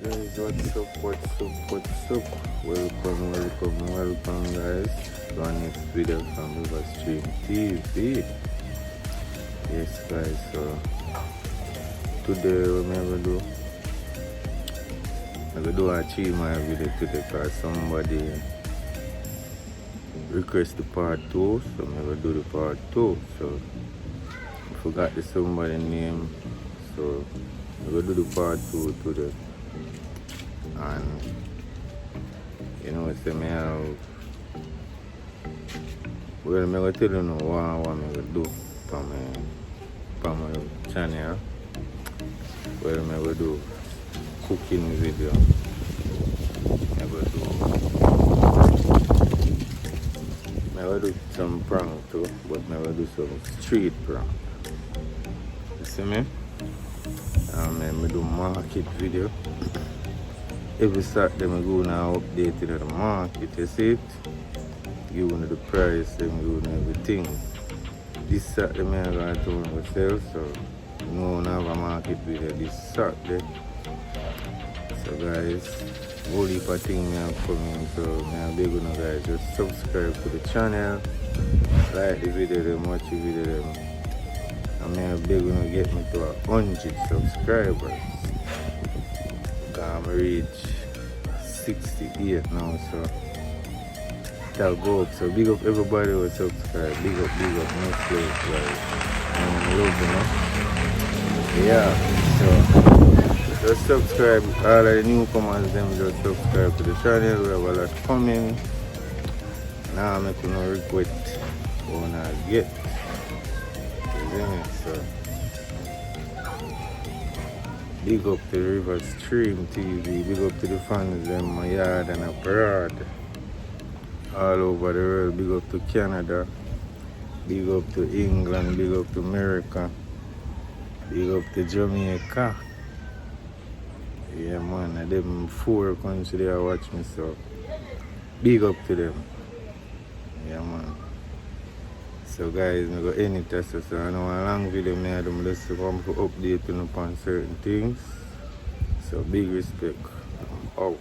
Guys, what's up? Welcome guys to our next video from Rivastream TV. Yes guys, so today I'm gonna do a my video today because somebody request the part 2, so I'm gonna do the part 2. So I forgot the somebody name, so I'm gonna do the part 2 today. And you know, say me have, well, I'm going to tell you now what I'm going to do for my channel. Well, I'm going to do cooking video. I'm going to do some prank too, but I'm going to do some street prank. You see me? I'm going to do market video. Every Saturday I go now update in the market, you see it? Give you the price and give you everything. This Saturday I'm going to turn myself, so you know I have a market video this Saturday. So guys, whole heap of things are coming, so I'm beg you guys just subscribe to the channel, like the video them, watch the video them. And I'm beg you get me to 100 subscribers. I'm reach 68 now, so that'll go up. So big up everybody who subscribe. Big up, no slave, guys. Love, you know. Yeah, so just subscribe. All of the newcomers, them just subscribe to the channel. We have a lot coming. Now I'm making no request when I get. You see me? So big up to Rivastream TV, big up to the fans in my yard and abroad, all over the world. Big up to Canada, big up to England, big up to America, big up to Jamaica. Yeah man, them 4 countries they watch me, so big up to them. Yeah man. So guys, I go end it, so I know a long video I do just to come for update on certain things. So big respect. I'm out.